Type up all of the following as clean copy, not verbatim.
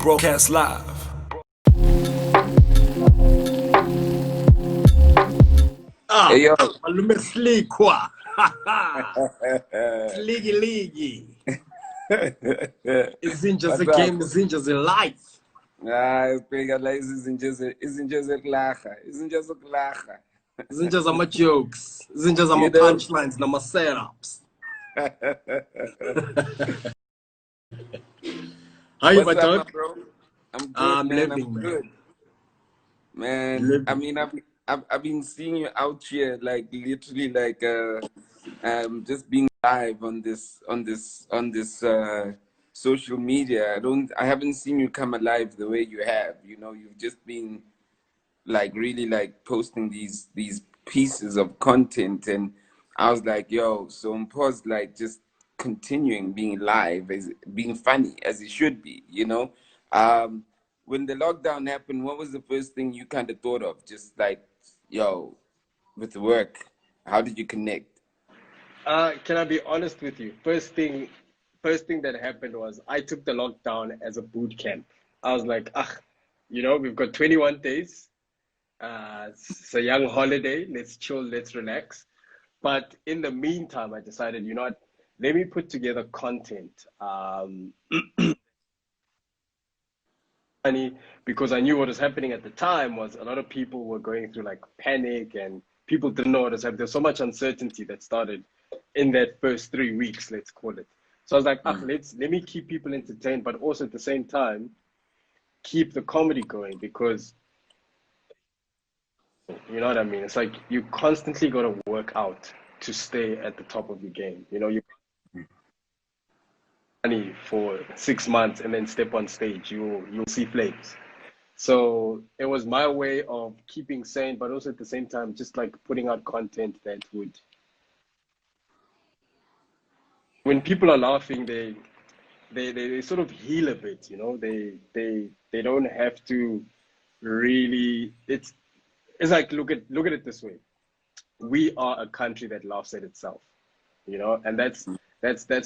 Broadcast live. Hey, yo. Malume Slikour. Sleagy. Izinja the game, izinja the life. Sibheka la izinja zokulahla, izinja zokulahla. Izinja zama jokes, izinja zama punchlines, nama setups. How you, my dog? Bro? I'm good, I'm man. living, I'm man. good. Man, Living. I mean, I've been seeing you out here, like literally, like just being live on this social media. I haven't seen you come alive the way you have. You know, you've just been like really like posting these pieces of content, and I was like, yo, so Mpho's like just continuing being live, as being funny as it should be, you know. When the lockdown happened, what was the first thing you kind of thought of? Just like, yo, with work, how did you connect? Can I be honest with you? First thing that happened was I took the lockdown as a boot camp. I was like, we've got 21 days. It's a young holiday. Let's chill, let's relax. But in the meantime, I decided, you know what, let me put together content. Because I knew what was happening at the time was a lot of people were going through like panic and people didn't know what was happening. There's so much uncertainty that started in that first 3 weeks, let's call it. So I was like, let me keep people entertained, but also at the same time, keep the comedy going, because you know what I mean? It's like you constantly got to work out to stay at the top of your game. You know, you money for 6 months and then step on stage, you'll see flames. So it was my way of keeping sane, but also at the same time, just like putting out content that would, when people are laughing, they sort of heal a bit. You know, they don't have to really. It's like look at it this way. We are a country that laughs at itself, you know, and that's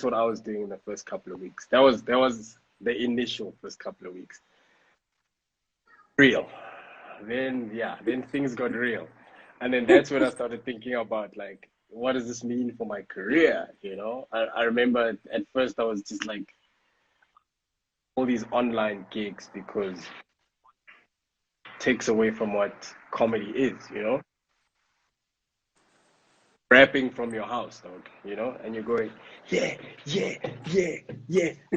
what I was doing in the first couple of weeks. That was the initial first couple of weeks. Real. Then things got real. And then that's when I started thinking about, like, what does this mean for my career? You know, I remember at first I was just like all these online gigs, because it takes away from what comedy is, you know. Rapping from your house, dog, you know, and you're going, yeah,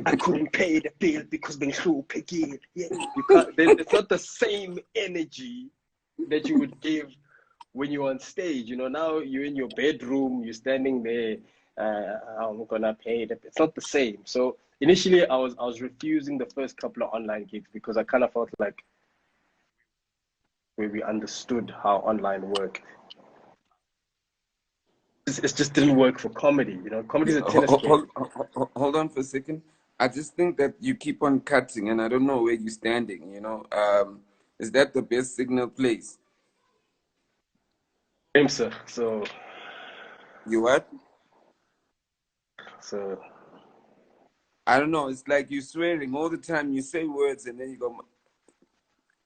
I couldn't pay the bill because Ben Hlu again. Yeah, you can't. It's not the same energy that you would give when you're on stage. You know, now you're in your bedroom, you're standing there. I'm gonna pay the. It's not the same. So initially, I was refusing the first couple of online gigs because I kind of felt like we understood how online worked. It just didn't work for comedy, you know. Comedy's a tennis game. Hold on for a second. I just think that you keep on cutting, and I don't know where you're standing. You know, is that the best signal place? Sir. So You what? So I don't know. It's like you're swearing all the time. You say words, and then you go,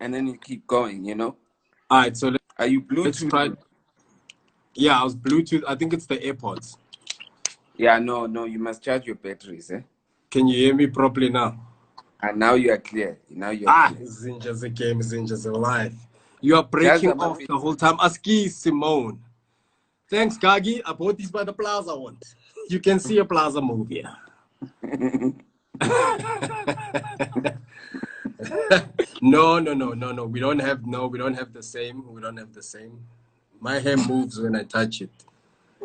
and then you keep going. You know. All right. So are you Bluetooth? Let's try. Yeah, I was Bluetooth. I think it's the AirPods. Yeah, no, you must charge your batteries, eh? Can you hear me properly now? And now you are clear. Now you are clear. Zinja's a game, Zinja's a life. You are breaking off the whole time. Aski Simone. Thanks, Kagi. I bought these by the Plaza once. You can see a Plaza movie. No. We don't have the same. My hair moves when I touch it.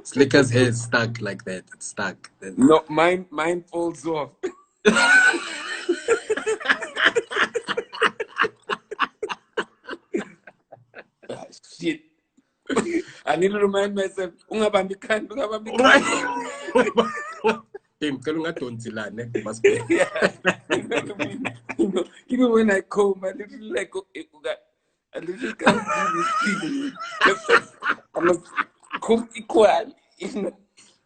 Slikour's hair is stuck like that. It's stuck. No, mine falls off. Shit. I need to remind myself. Even when I comb, I literally like I literally can't do this thing. I must comb equal, you know.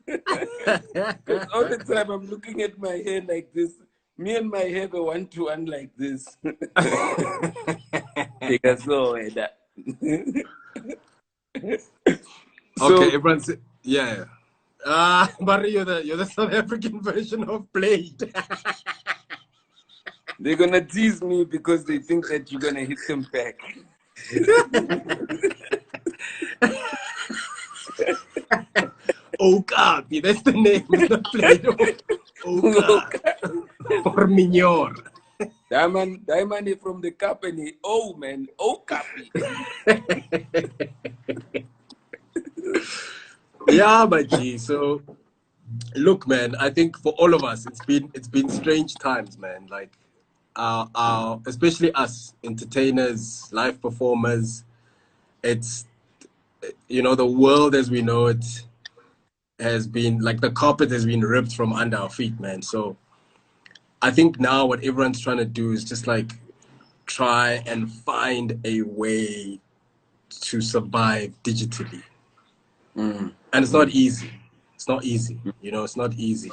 Because all the time I'm looking at my hair like this, Me and my have a one-to-one like this. Because so that. Okay, So everyone's yeah. But you're the South African version of Blade. they're gonna tease me because they think that you're gonna hit them back. Okapi, that's the name of the Blade. Oka or Minor. Diamond is from the company. Oh man, oh copy. Yeah, my G. So look, man, I think for all of us, it's been strange times, man. Like our especially us entertainers, live performers. It's the world as we know it has been like the carpet has been ripped from under our feet, man. So I think now what everyone's trying to do is just like try and find a way to survive digitally. And it's not easy. It's not easy. It's not easy.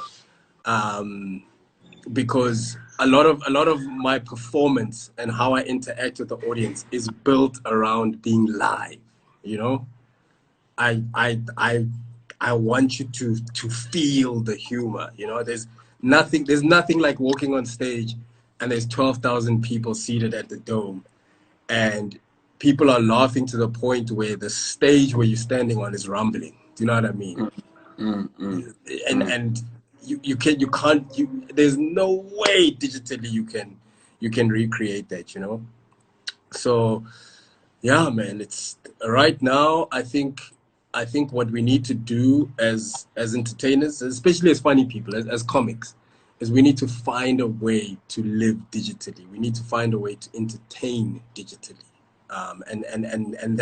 Because a lot of my performance and how I interact with the audience is built around being live. I I I I want you to feel the humor. There's nothing like walking on stage and there's 12,000 people seated at the dome and people are laughing to the point where the stage where you're standing on is rumbling. Do you know what I mean? And you can't there's no way digitally you can recreate that. So yeah, man, it's right now. I think what we need to do as entertainers, especially as funny people, as comics, is we need to find a way to live digitally. We need to find a way to entertain digitally, and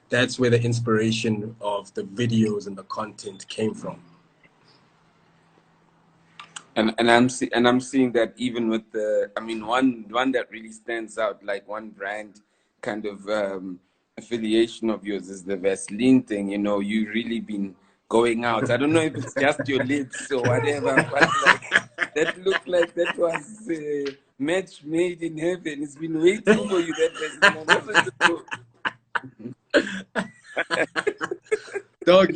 that's where the inspiration of the videos and the content came from. And I'm seeing that even with one that really stands out, like one brand kind of affiliation of yours is the Vaseline thing. You really been going out. I don't know if it's just your lips or whatever, but like that looked like that was a match made in heaven. It's been waiting for you, that Vaseline. I just want to Dog,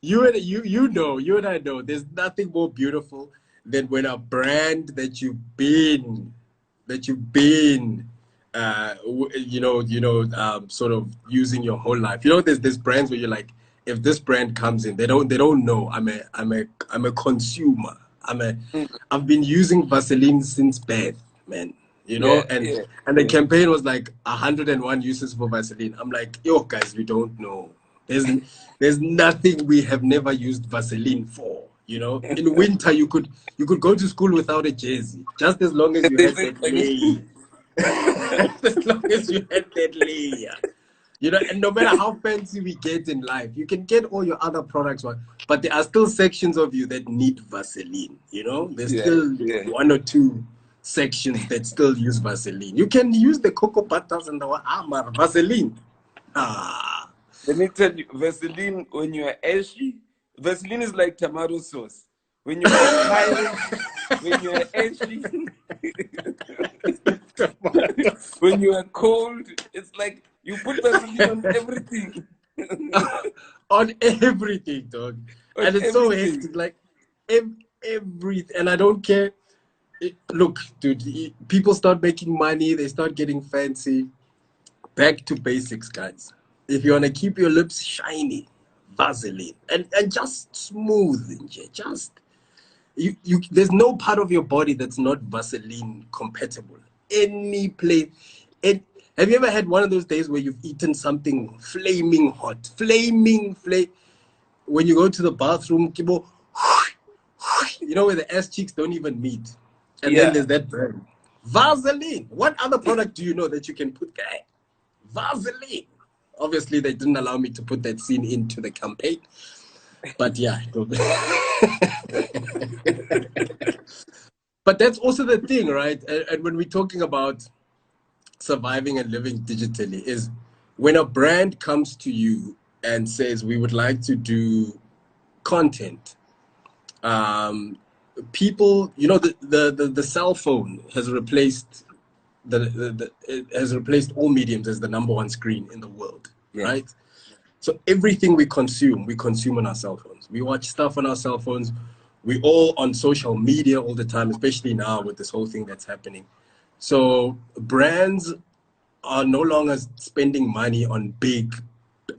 you and I know there's nothing more beautiful than when a brand that you've been sort of using your whole life. There's brands where you're like, if this brand comes in, they don't know I'm a consumer. I've been using Vaseline since birth, man. yeah, And yeah, the yeah. campaign was like 101 uses for Vaseline. I'm like, yo, guys, we don't know. There's nothing we have never used Vaseline for. In winter you could go to school without a jersey, just as long as you had that layer. As long as you had that layer. And no matter how fancy we get in life, you can get all your other products, but there are still sections of you that need Vaseline. There's Yeah, still yeah. one or two sections that still use Vaseline. You can use the cocoa butters and the Vaseline. Let me tell you, Vaseline, when you are ashy, Vaseline is like tomato sauce. When you are tired, when you are ashy, when you are cold, it's like you put Vaseline on everything. On everything, dog. On And it's so everything. hectic, like everything. And I don't care. Look, dude, people start making money, they start getting fancy. Back to basics, guys. If you want to keep your lips shiny, Vaseline and just smooth, just there's no part of your body that's not Vaseline compatible. Any place. Have you ever had one of those days where you've eaten something flaming hot, when you go to the bathroom, Kibo, where the ass cheeks don't even meet, and then Yeah. there's that burn. Vaseline. What other product do you know that you can put there? Vaseline. Obviously, they didn't allow me to put that scene into the campaign. But yeah. But that's also the thing, right? And when we're talking about surviving and living digitally, is when a brand comes to you and says, we would like to do content, people, you know, the cell phone has replaced it has replaced all mediums as the #1 screen in the world, Yeah. right? So everything we consume on our cell phones. We watch stuff on our cell phones. We all on social media all the time, especially now with this whole thing that's happening. So brands are no longer spending money on big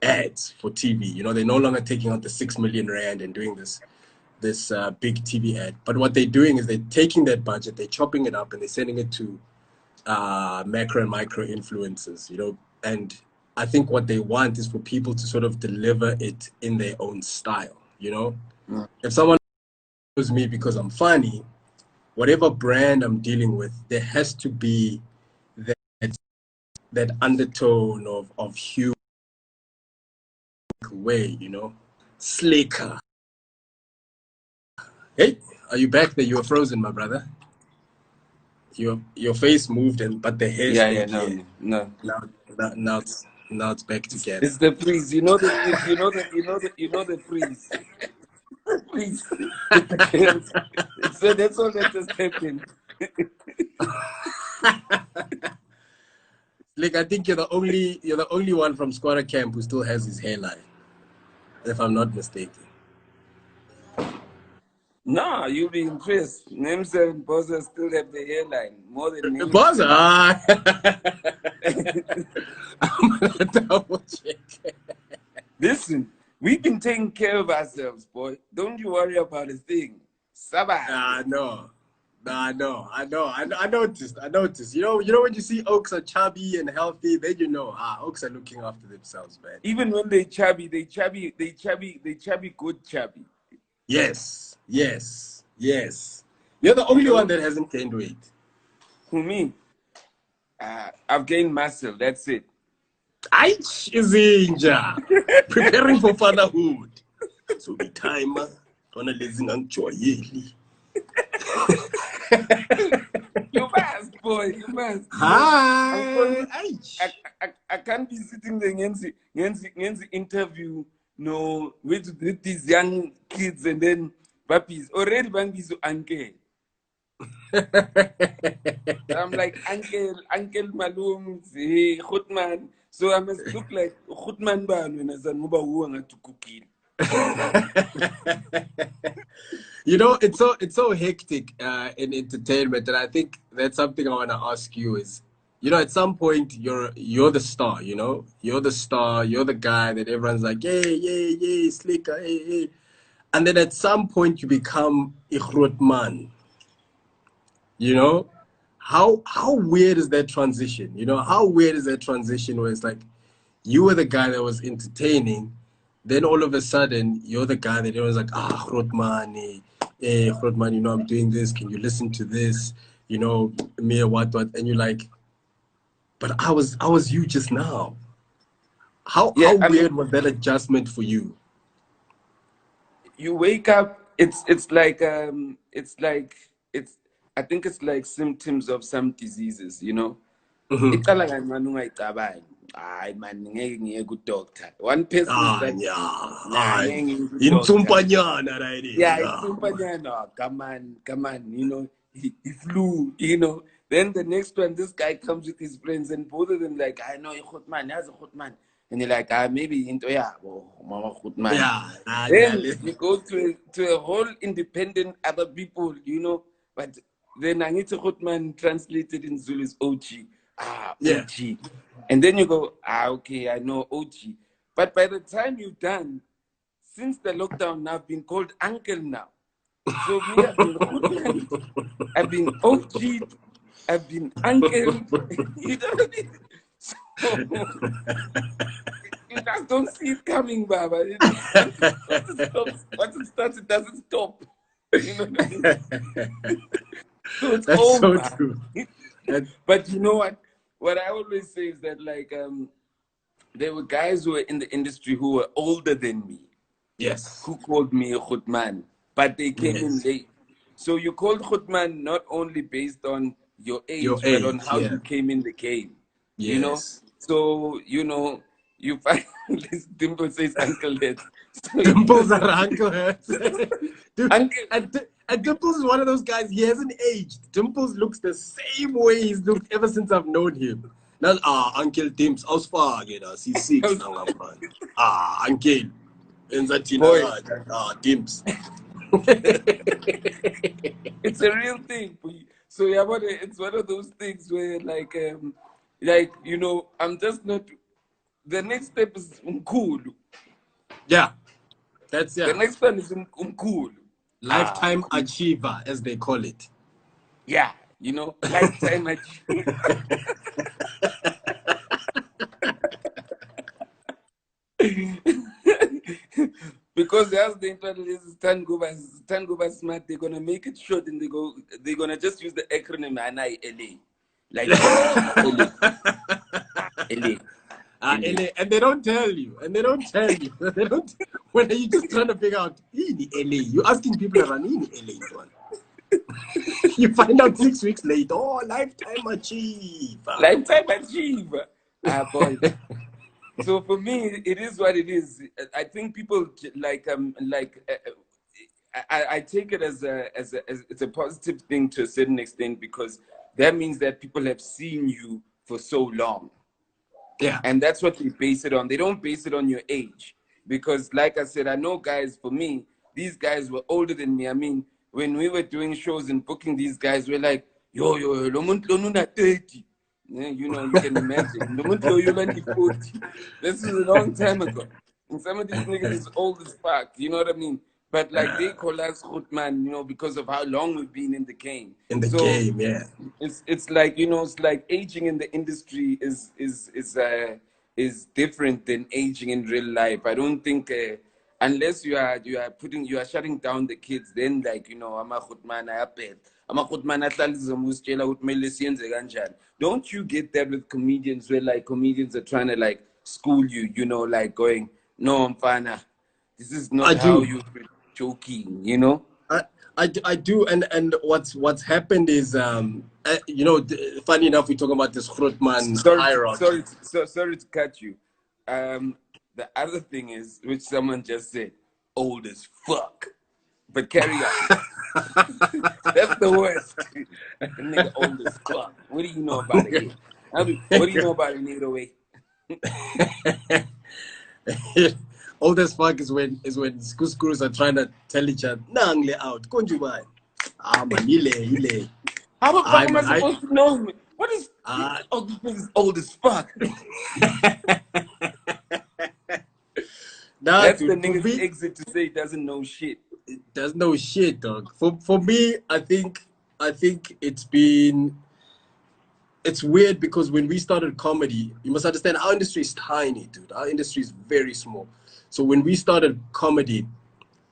ads for TV. You know, they're no longer taking out the 6 million rand and doing this big TV ad. But what they're doing is they're taking that budget, they're chopping it up, and they're sending it to macro and micro influencers. You know, and I think what they want is for people to sort of deliver it in their own style. You know, if someone knows me because I'm funny, whatever brand I'm dealing with, there has to be that undertone of humor way, you know. Slikour. Hey, are you back there? You were frozen, my brother. Your face moved, but the hair stayed here. No. Now it's back together. It's the freeze. You know the freeze. Please. So that's all that just happened. Like, I think you're the only one from Squatter Camp who still has his hairline, if I'm not mistaken. No, you'll be impressed. Names and Bozza still have the hairline more than me. Bozza? I'm gonna double check. Listen, we've been taking care of ourselves, boy. Don't you worry about a thing. Sabah. No. I noticed. You know when you see oaks are chubby and healthy, then you know, oaks are looking after themselves, man. Even when they chubby good chubby. Yes. You're the only one that hasn't gained weight. Who, me? I've gained muscle, that's it. Aich Izinja. Preparing for fatherhood. So be time, Donna Lizing Joyeli. You must, boy. You must. Hi. I can't be sitting there and interview with these young kids and then puppies. Already bang so uncle. I'm like Uncle Malum, hey, Khutman. So I must look like Khutman Ban when I said Muba to cooking. You know, it's so hectic in entertainment, and I think that's something I want to ask you is, you know, at some point you're the star, you know, you're the star, you're the guy that everyone's like, yay, Slikour, hey, and then at some point you become Ikhrodman. You know, how weird is that transition? You know, how weird is that transition where it's like you were the guy that was entertaining, then all of a sudden you're the guy that everyone's like, Grootman, Grootman, you know, I'm doing this. Can you listen to this? You know, me what? And you're like, but I was you just now. How weird was that adjustment for you? You wake up. I think it's like symptoms of some diseases. You know. Doctor. One person come on, you know, he flew, you know. Then the next one, this guy comes with his friends, and both of them like, I know Khutman, there's a Khutman. And you're like, maybe into Mama Khutman. Then you go to a whole independent other people, you know, but then Angita Khutman translated in Zulu is OG. OG. And then you go, okay, I know OG. But by the time you've done, since the lockdown now, I've been called uncle now. So me, I've been Khutman, I've been OG, I've been uncle. You know what I mean? So, you just don't see it coming, Baba. Once it starts, it doesn't stop. You know what I mean? So it's That's over. So true. But you know what? What I always say is that, like, there were guys who were in the industry who were older than me. Yes. Who called me a Khutman, but they came in late. So you called Khutman not only based on your age, but on how you came in the game. Yes. You know? So, you know, you find This Dimple says Uncle Hurts. So Dimples are Uncle Hurts. Dude, Uncle, and Dimples is one of those guys, he hasn't aged. Dimples looks the same way he's looked ever since I've known him. Now, Uncle Dimps, ausfake da, he's 6 now, man. Uncle. Dimps. it's a real thing. So yeah, but it's one of those things where like you know, I'm just not. The next step is umkhulu. Yeah, that's The next one is umkhulu. Lifetime achiever, as they call it. Yeah, you know, lifetime achiever. Because that's the internet is Tangoba smart. They're gonna make it short and they're gonna just use the acronym LA. Like LA. LA. And they don't tell you. They don't. When are you just trying to figure out in LA? You're asking people around in LA one. You find out 6 weeks later. Oh, lifetime achiever. Lifetime achiever. Boy. So for me, it is what it is. I think people I take it as it's a positive thing to a certain extent, because that means that people have seen you for so long. Yeah. And that's what they base it on. They don't base it on your age. Because like I said, I know guys, for me, these guys were older than me. I mean, when we were doing shows and booking these guys, we're like, yo, lo muntu lo nuna 30. You know, you can imagine. Lo muntu lo yolandi 40. This is a long time ago. And some of these niggas is old as fuck. You know what I mean? But like they call us Khutman, you know, because of how long we've been in the game. Game, yeah. It's like, you know, it's like aging in the industry is different than aging in real life. I don't think unless you are shutting down the kids, then like, you know, I'm a Khutman, I bet. I'm a Khutman, don't you get that with comedians, where like comedians are trying to like school you, you know, like going, no, Mfana, this is not how you joking, you know? I do, and what's happened is you know, funny enough, we're talking about this Grootman hierarchy. Sorry to cut you. The other thing is, which someone just said, old as fuck. But carry on. That's the worst. The nigga old as fuck. What do you know about it? What do you know about an 808? Old as fuck is when screws are trying to tell each other, nangle out, konjubai. Man, ile. How the fuck am I supposed to know? What is old as fuck? That's the nigga's exit to say he doesn't know shit. It doesn't know shit, dog. For me, I think it's weird, because when we started comedy, you must understand our industry is tiny, dude. Our industry is very small. So when we started comedy,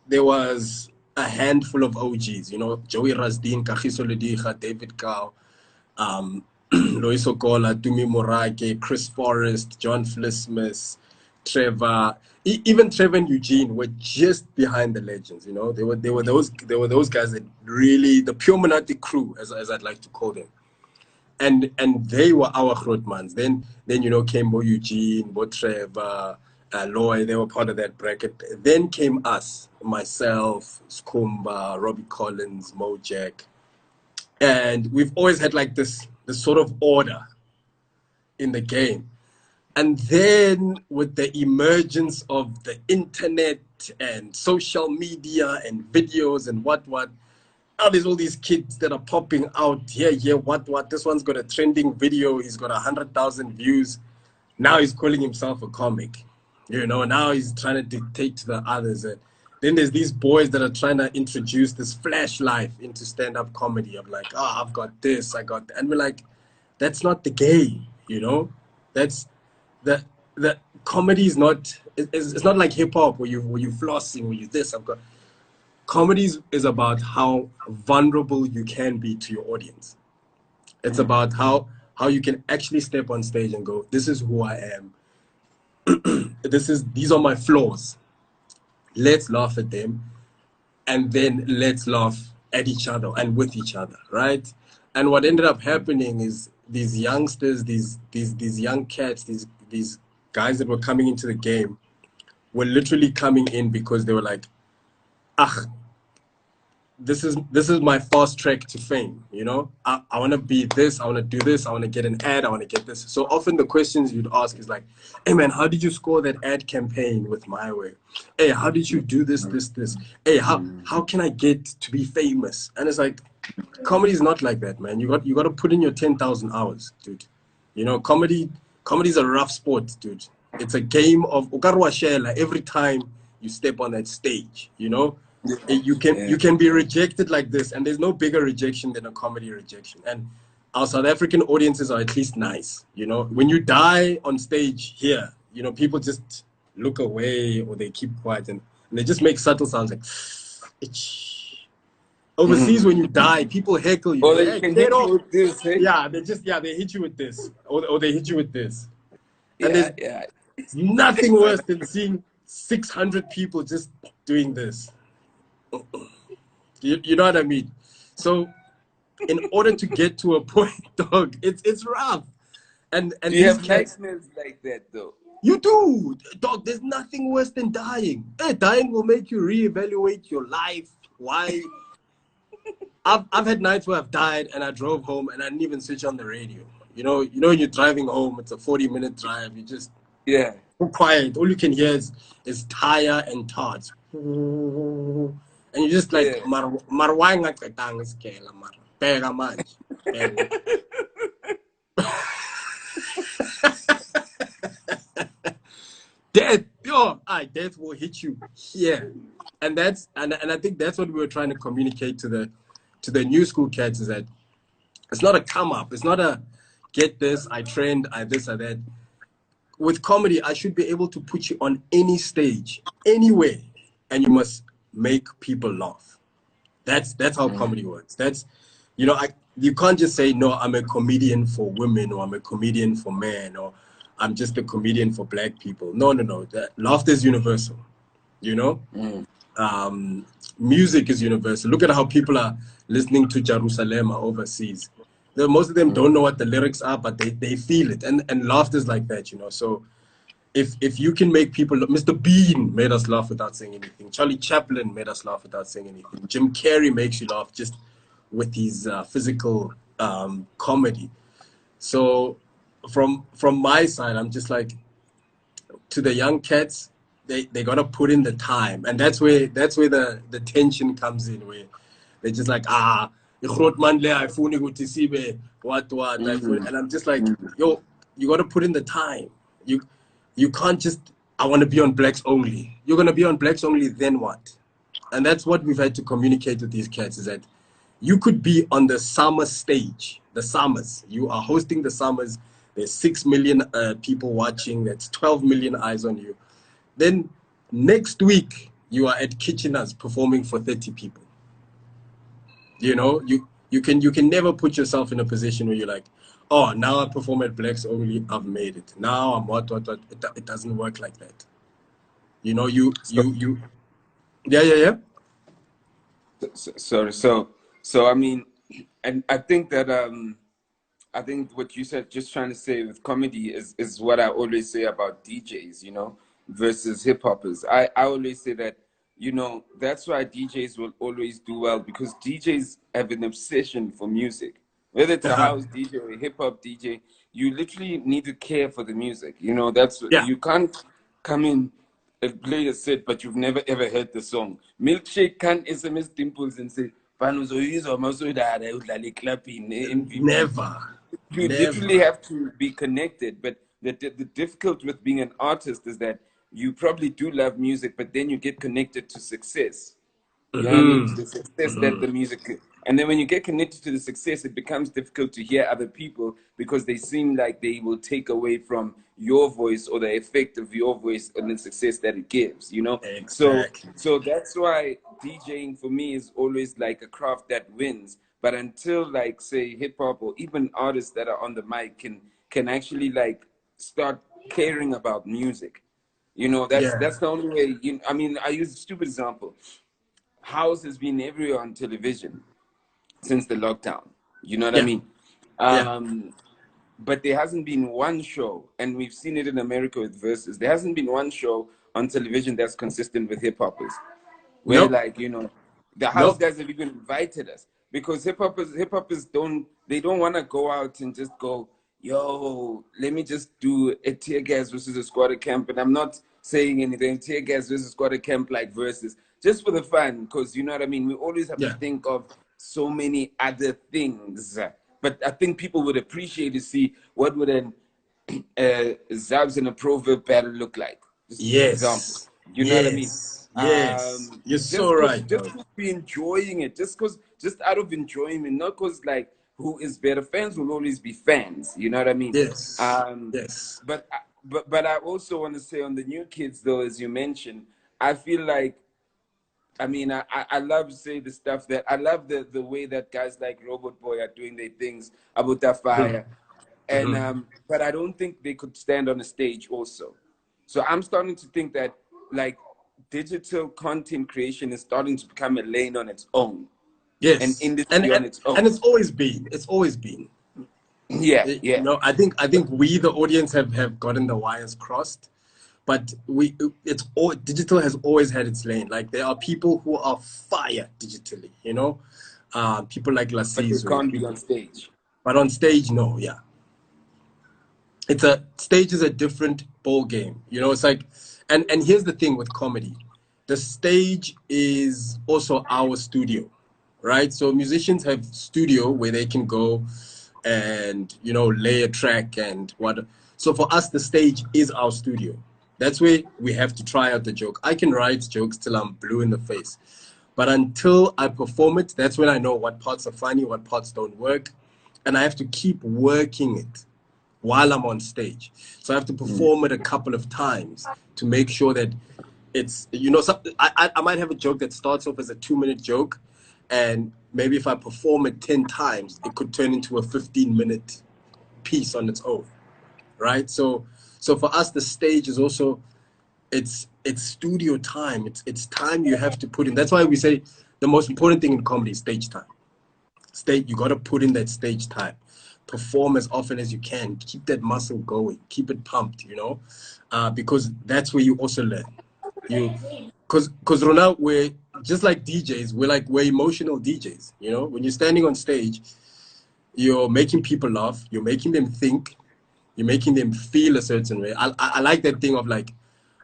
there was a handful of OGs, you know, Joey Rasdin, Kagiso Lediga, David Cow, Lois Okola, Tumi Morake, Chris Forrest, John Flismus, Trevor, even Trevor and Eugene were just behind the legends, you know. They were those guys that really, the pure Monati crew, as I'd like to call them. And they were our Grootmans. Then you know, came Bo Eugene, Bo Trevor, Loy, they were part of that bracket. Then came us, myself, Skumba, Robbie Collins, Mojack. And we've always had like this sort of order in the game. And then with the emergence of the internet and social media and videos and what, now there's all these kids that are popping out here, what. This one's got a trending video. He's got 100,000 views. Now he's calling himself a comic. You know, now he's trying to dictate to the others. And then there's these boys that are trying to introduce this flash life into stand-up comedy. I'm like, I've got this, I got that. And we're like, that's not the game, you know? That's the comedy is not, it's not like hip-hop where you're flossing, where you this, I've got. Comedy is about how vulnerable you can be to your audience. It's about how you can actually step on stage and go, this is who I am. These are my flaws. Let's laugh at them, and then let's laugh at each other and with each other, right? And what ended up happening is these youngsters, these young cats, these guys that were coming into the game were literally coming in because they were like, ah, this is my fast track to fame, you know. I want to be this, I want to do this, I want to get an ad, I want to get this. So often the questions you'd ask is like, hey man, how did you score that ad campaign with My Way? Hey, how did you do this? Hey, how can I get to be famous? And it's like, comedy is not like that, man. You got to put in your 10,000 hours, dude. You know, comedy's a rough sport, dude. It's a game of ukarwa shela every time you step on that stage, you know. You can be rejected like this, and there's no bigger rejection than a comedy rejection. And our South African audiences are at least nice, you know. When you die on stage here, you know, people just look away or they keep quiet, and they just make subtle sounds like itch. Overseas, when you die, people heckle you. Or they can hit you with this, hey? Yeah, they hit you with this, or they hit you with this. And Yeah. there's nothing worse than seeing 600 people just doing this. You know what I mean? So, in order to get to a point, dog, it's rough. And you have nightmares like that, though. You do, dog. There's nothing worse than dying. Hey, dying will make you reevaluate your life. Why? I've had nights where I've died and I drove home and I didn't even switch on the radio. You know when you're driving home, it's a 40-minute drive. You just so quiet. All you can hear is tire and tarts. And you're just like, marwanga katang skela mar. Pega manch. Death will hit you here. And I think that's what we were trying to communicate to the new school cats, is that it's not a come up. It's not a get this, I trend, I this or that. With comedy, I should be able to put you on any stage, anywhere, and you must make people laugh. That's how comedy works. That's, you know, you can't just say, no, I'm a comedian for women, or I'm a comedian for men, or I'm just a comedian for black people. No. Laughter is universal, you know? Music is universal. Look at how people are listening to Jerusalem overseas. Most of them don't know what the lyrics are, but they feel it. And laughter is like that, you know? So if you can make people, Mr. Bean made us laugh without saying anything. Charlie Chaplin made us laugh without saying anything. Jim Carrey makes you laugh just with his physical comedy. So from my side, I'm just like, to the young cats, they gotta put in the time, and that's where the tension comes in, where they're just like, what, and I'm just like, yo, you gotta put in the time. You can't just, I want to be on Blacks Only. You're gonna be on Blacks Only, then what? And that's what we've had to communicate with these cats, is that you could be on the summer stage, the summers. You are hosting the summers. There's 6 million people watching. That's 12 million eyes on you. Then next week, you are at Kitchener's performing for 30 people. You know, you can never put yourself in a position where you're like, oh, now I perform at Blacks Only, I've made it. Now I'm what. It doesn't work like that. You know, yeah. Sorry. So I mean, and I think that I think what you said, just trying to say with comedy, is what I always say about DJs, you know, versus hip hoppers. I always say that, you know, that's why DJs will always do well, because DJs have an obsession for music. Whether it's a house DJ or a hip hop DJ, you literally need to care for the music. You know, you can't come in and play a set, but you've never ever heard the song. Milkshake can't SMS Dimples and say, Never. You literally have to be connected. But the difficult with being an artist is that you probably do love music, but then you get connected to success. You know what I mean? To the success that the music. And then when you get connected to the success, it becomes difficult to hear other people, because they seem like they will take away from your voice or the effect of your voice and the success that it gives, you know? Exactly. So that's why DJing for me is always like a craft that wins. But until, like, say, hip hop or even artists that are on the mic can actually like start caring about music, you know, that's the only way. I mean, I use a stupid example. House has been everywhere on television since the lockdown. You know what I mean? but there hasn't been one show, and we've seen it in America with Versus. There hasn't been one show on television that's consistent with hip hoppers, where Nope. like, you know, the house Nope. guys have even invited us because hip hoppers don't want to go out and just go, yo, let me just do a tear gas versus a squatter camp. And I'm not saying anything, tear gas versus squatter camp like Versus, just for the fun, because you know what I mean. We always have to Yeah. think of so many other things. But I think people would appreciate to see what would an Zabs and a proverb battle look like. Just example. Yes. You know what I mean? Yes. Yes. You're so Just cause right, bro. we enjoying it, just out of enjoyment, not cause like who is better. Fans will always be fans. You know what I mean? Yes. Yes. But I also want to say on the new kids though, as you mentioned, I feel like I mean, I love to say the stuff that I love the way that guys like Robot Boy are doing their things about that fire, and Mm-hmm. but I don't think they could stand on a stage also. So I'm starting to think that like digital content creation is starting to become a lane on its own, an Yes. industry on its own. And it's always been. It's always been. Yeah, You yeah. know, I think we the audience have gotten the wires crossed, but it's all digital has always had its lane. Like there are people who are fire digitally, you know, people like But they Lasizwe, can't be people, on stage. but on stage, no, yeah, it's a stage is a different ball game, you know. It's like, and here's the thing with comedy, the stage is also our studio, right? So musicians have studio where they can go and you know lay a track and what. So for us, the stage is our studio. That's where we have to try out the joke. I can write jokes till I'm blue in the face, but until I perform it, that's when I know what parts are funny, what parts don't work, and I have to keep working it while I'm on stage. So I have to perform it a couple of times to make sure that it's, you know, I might have a joke that starts off as a 2-minute joke, and maybe if I perform it 10 times, it could turn into a 15-minute piece on its own, right? So for us, the stage is also, it's studio time. It's time you have to put in. That's why we say the most important thing in comedy is stage time. You got to put in that stage time, perform as often as you can, keep that muscle going, keep it pumped, you know, because that's where you also learn. You because Rona, we're just like DJs, we're emotional DJs, you know. When you're standing on stage, you're making people laugh, you're making them think, you're making them feel a certain way. I like that thing of like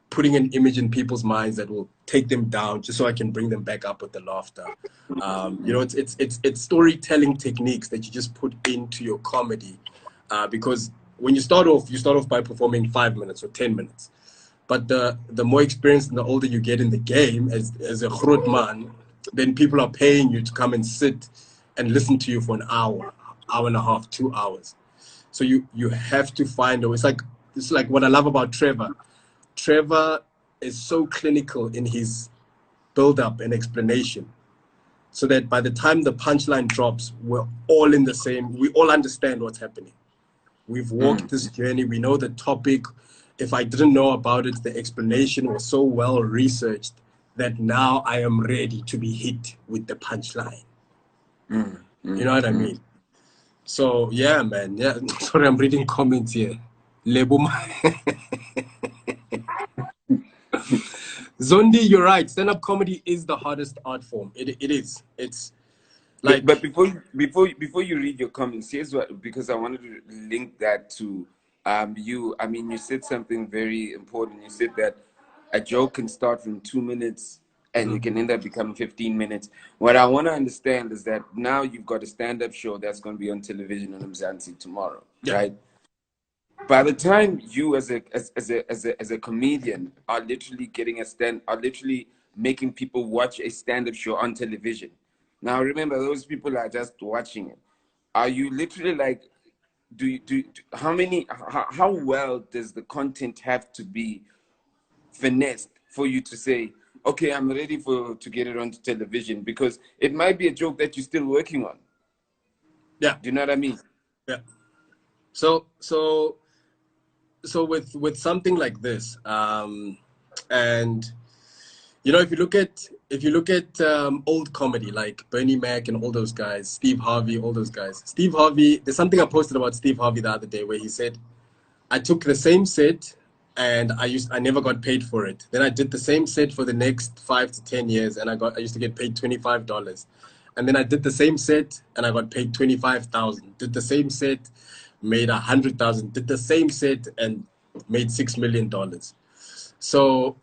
putting an image in people's minds that will take them down just so I can bring them back up with the laughter. You know, it's storytelling techniques that you just put into your comedy, because when you start off by performing 5 minutes or 10 minutes, but the more experienced and the older you get in the game as a groot man, then people are paying you to come and sit and listen to you for an hour and a half, 2 hours. So you have to find a way. It's like what I love about Trevor. Trevor is so clinical in his build up and explanation, so that by the time the punchline drops, we're all in the same, we all understand what's happening. We've walked this journey, we know the topic. If I didn't know about it, the explanation was so well researched that now I am ready to be hit with the punchline. You know what I mean? So yeah, man. Yeah. Sorry, I'm reading comments here. Lebuma. Zondi, you're right. Stand-up comedy is the hardest art form. It is. It's But like, before you read your comments, here's what, because I wanted to link that to you. I mean, you said something very important. You said that a joke can start from 2 minutes and it can end up becoming 15 minutes. What I want to understand is that now you've got a stand-up show that's going to be on television on Mzansi tomorrow, yeah, right? By the time you as a comedian are literally are literally making people watch a stand-up show on television. Now remember, those people are just watching it. Are you literally like, how well does the content have to be finessed for you to say, okay, I'm ready to get it onto television? Because it might be a joke that you're still working on. yeah, Do you know what I mean? yeah. So with something like this, and you know, if you look at if you look at old comedy like Bernie Mac and all those guys, Steve Harvey, all those guys. Steve Harvey, there's something I posted about Steve Harvey the other day where he said, I took the same set and I never got paid for it. Then I did the same set for the next 5 to 10 years and I used to get paid $25. And then I did the same set and I got paid 25,000. Did the same set, made 100,000. Did the same set and made $6 million. So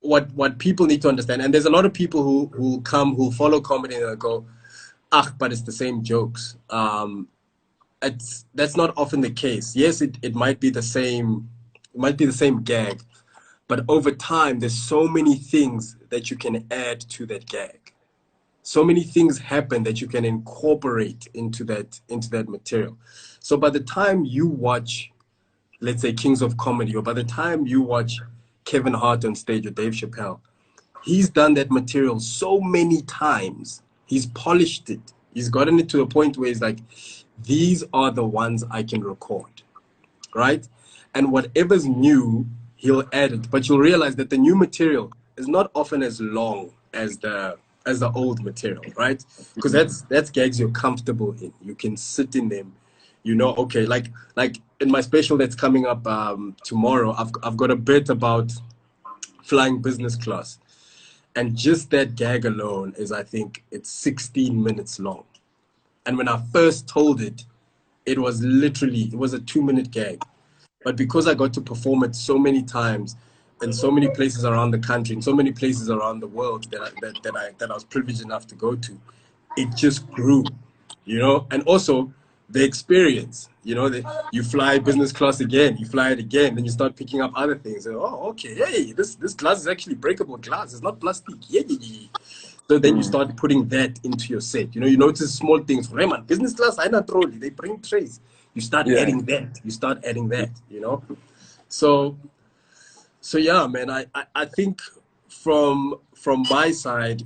what people need to understand, and there's a lot of people who follow comedy and they'll go, but it's the same jokes. That's not often the case. Yes, it might be the same, gag, but over time there's so many things that you can add to that gag. So many things happen that you can incorporate into that material. So by the time you watch, let's say, Kings of Comedy, or by the time you watch Kevin Hart on stage or Dave Chappelle, he's done that material so many times. He's polished it. He's gotten it to a point where he's like, these are the ones I can record, right? And whatever's new, he'll add it. But you'll realize that the new material is not often as long as the old material, right? Because that's gags you're comfortable in. You can sit in them. You know, okay, like in my special that's coming up tomorrow, I've got a bit about flying business class. And just that gag alone is, I think, it's 16 minutes long. And when I first told it, it was a 2-minute gag. But because I got to perform it so many times in so many places around the country, in so many places around the world that I was privileged enough to go to, it just grew, you know? And also the experience, you know, you fly business class again, you fly it again, then you start picking up other things. And, oh, okay, hey, this glass is actually breakable glass. It's not plastic. Yeah. So then you start putting that into your set. You know, you notice small things. Raymond, business class, I not trolley. They bring trays. You start adding that. You know. So yeah, man. I think from my side,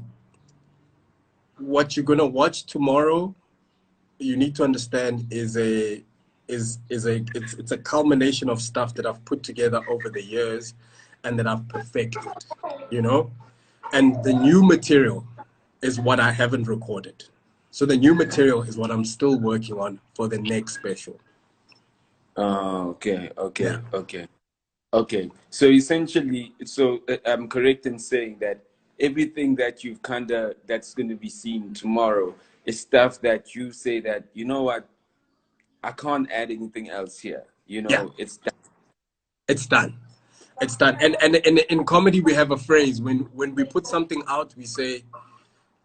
what you're gonna watch tomorrow, you need to understand it's a culmination of stuff that I've put together over the years and that I've perfected. You know. And the new material is what I haven't recorded. So the new material is what I'm still working on for the next special. Okay. So essentially, I'm correct in saying that everything that you've that's going to be seen tomorrow is stuff that you say that, you know what, I can't add anything else here. You know, it's done. It's done. It's done. And in comedy, we have a phrase when we put something out, we say,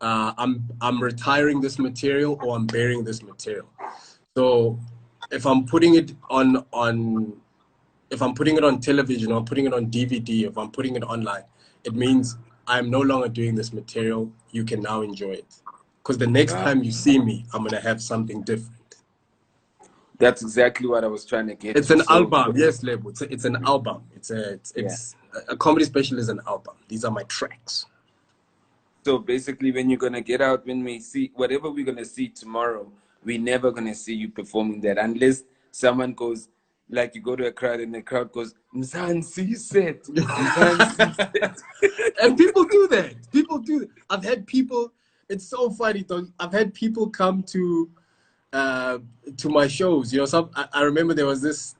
I'm retiring this material or I'm burying this material. So if I'm putting it on television or I'm putting it on DVD, if I'm putting it online, it means I'm no longer doing this material. You can now enjoy it. Because the next time you see me, I'm going to have something different. That's exactly what I was trying to get. It's an album, yes, Lebo. It's an album. It's a comedy special is an album. These are my tracks. So basically, when you're gonna get out, when we see whatever we're gonna see tomorrow, we're never gonna see you performing that unless someone goes, like you go to a crowd and the crowd goes, Mzansi set, Mzansi set. And people do that. I've had people. It's so funny, though. I've had people come to my shows. You know, I remember there was this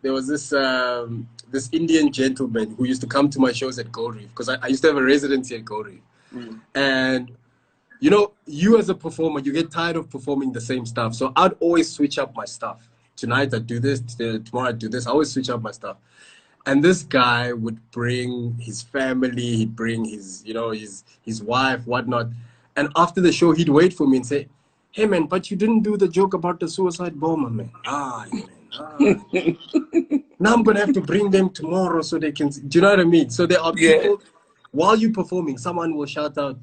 Indian gentleman who used to come to my shows at Gold Reef because I used to have a residency at Gold Reef. And you know, you as a performer, you get tired of performing the same stuff. So I'd always switch up my stuff. Tonight I do this, tomorrow I do this. I always switch up my stuff. And this guy would bring his family, he'd bring his, you know, his wife, whatnot. And after the show, he'd wait for me and say, hey man, but you didn't do the joke about the suicide bomber, man. Now I'm gonna have to bring them tomorrow so they can. Do you know what I mean? So there are people, while you're performing, someone will shout out,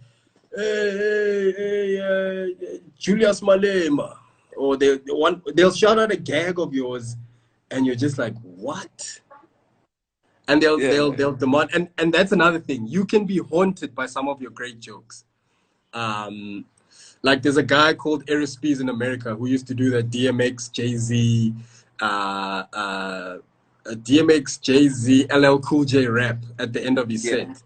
hey, Julius Malema, or they'll shout out a gag of yours, and you're just like, what? And they'll demand, and that's another thing. You can be haunted by some of your great jokes. Like there's a guy called Eric Spears in America who used to do that DMX, Jay-Z, LL Cool J rap at the end of his set.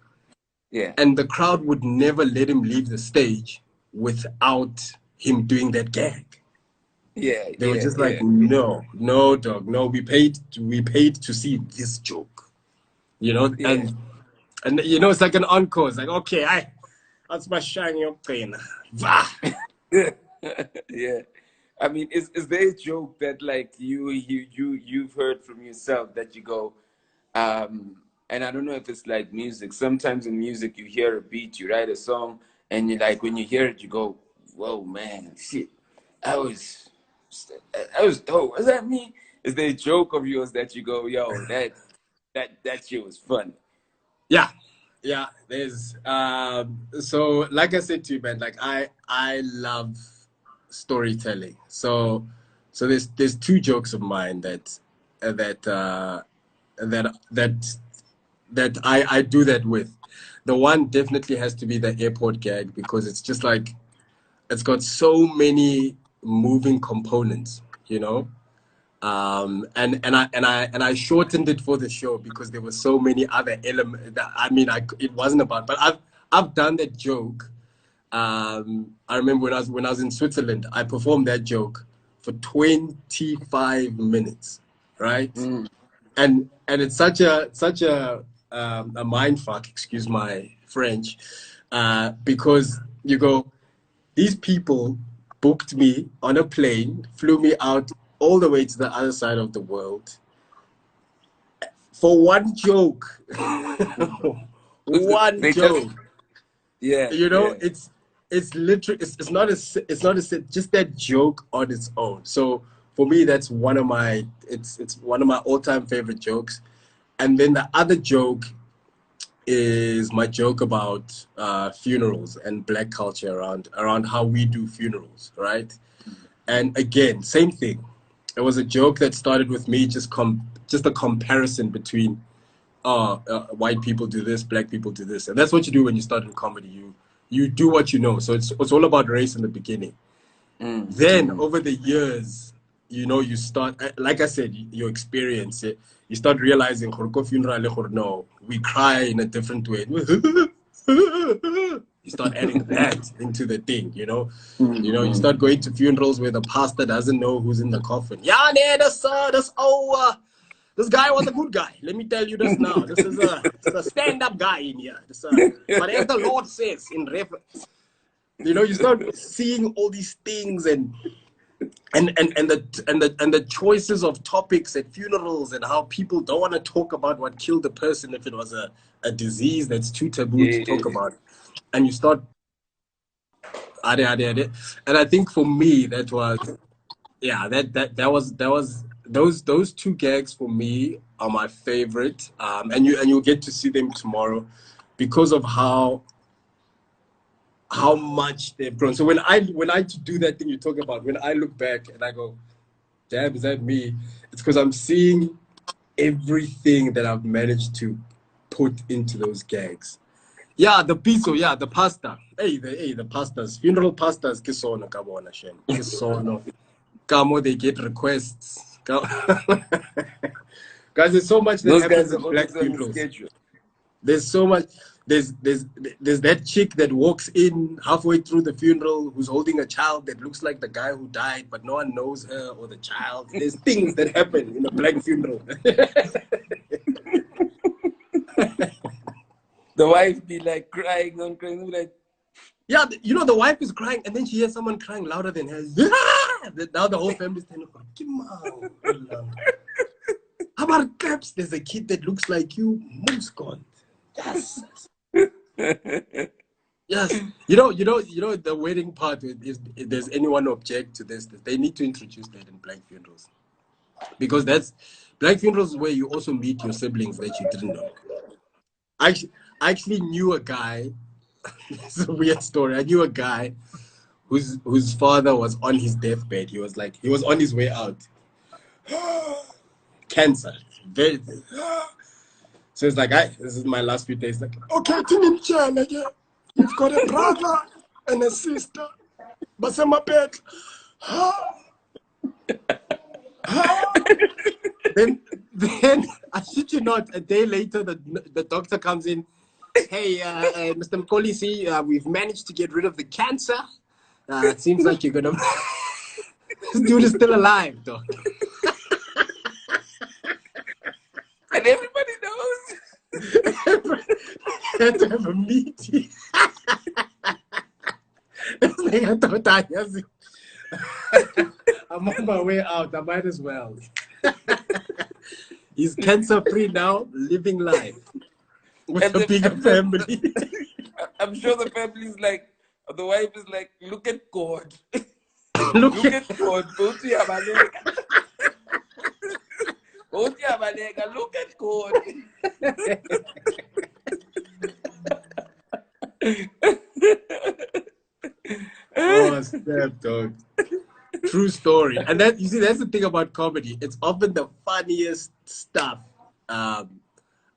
Yeah. And the crowd would never let him leave the stage without him doing that gag. Yeah. They were just like, Yeah. no, dog, no. We paid to see this joke, you know. Yeah. And you know, it's like an encore. It's like, okay, that's my shiny pain. Yeah. I mean, is there a joke that like you've heard from yourself that you go, and I don't know if it's like music. Sometimes in music you hear a beat, you write a song, and you like when you hear it, you go, whoa man, shit. I was dope. Was that me? Is there a joke of yours that you go, yo, that shit was funny? Yeah. There's so like I said to you, man, like I love storytelling. So there's two jokes of mine that I do that with. The one definitely has to be the airport gag, because it's just like, it's got so many moving components, you know. And I shortened it for the show because there were so many other elements that, I mean, it wasn't about, but I've done that joke. I remember when I was in Switzerland, I performed that joke for 25 minutes, right? Mm. And it's such a mind fuck, excuse my French, because you go, these people booked me on a plane, flew me out all the way to the other side of the world for one joke. One They just, joke. yeah, You know, yeah. it's literally, it's not a, just that joke on its own. So for me, that's one of my, it's one of my all-time favorite jokes. And then the other joke is my joke about funerals and black culture around how we do funerals, right? And again, same thing. It was a joke that started with me just a comparison between white people do this, black people do this, and that's what you do when you start in comedy. You do what you know. So it's all about race in the beginning. Then over the years, you know, you start, like I said, your experience, you start realizing, no, we cry in a different way. You start adding that into the thing, you know. You know, you start going to funerals where the pastor doesn't know who's in the coffin. Yeah, nee, this guy was a good guy. Let me tell you this now. This is a stand-up guy in here. Whatever the Lord says in reference. You know, you start seeing all these things and the choices of topics at funerals, and how people don't want to talk about what killed the person if it was a disease that's too taboo to talk Yeah. about. And you start and I think for me that was, yeah, that was those two gags for me are my favorite. And you'll get to see them tomorrow because of how much they've grown. So when I do that thing you talk about, when I look back and I go, damn, is that me? It's because I'm seeing everything that I've managed to put into those gags. Yeah, the piso, yeah, the pasta. Hey, the pastas, funeral pastas, kisono kabona shen. Kisono. Kamo, they get requests. Guys, there's so much that Those happens guys in are black always on the funerals. schedule. There's so much. There's that chick that walks in halfway through the funeral who's holding a child that looks like the guy who died, but no one knows her or the child. There's things that happen in a black funeral. The wife be like crying on crying, like, Yeah, you know, the wife is crying, and then she hears someone crying louder than her. Yeah! Now the whole family's standing up. How about Caps? There's a kid that looks like you. Mom's gone. Yes. Yes. You know, the wedding part is, if there's anyone object to this, they need to introduce that in black funerals. Because black funerals is where you also meet your siblings that you didn't know. I actually knew a guy. It's a weird story. I knew a guy whose father was on his deathbed. He was on his way out. Cancer. Very. So it's like, this is my last few days. Like, okay, you've got a brother and a sister. But in my bed. Then I shit you not, a day later the doctor comes in. Hey, Mr. Mkolisi, we've managed to get rid of the cancer. It seems like you're gonna. This dude is still alive, dog. And everybody knows. Had to have a meeting. I thought I'm on my way out. I might as well. He's cancer-free now, living life with a bigger family. I'm sure the family's like, the wife is like, look at God. Look at God. Go to your balega. Go to your balega. Look at God. Oh, snap, dog. True story. And that, you see, that's the thing about comedy. It's often the funniest stuff.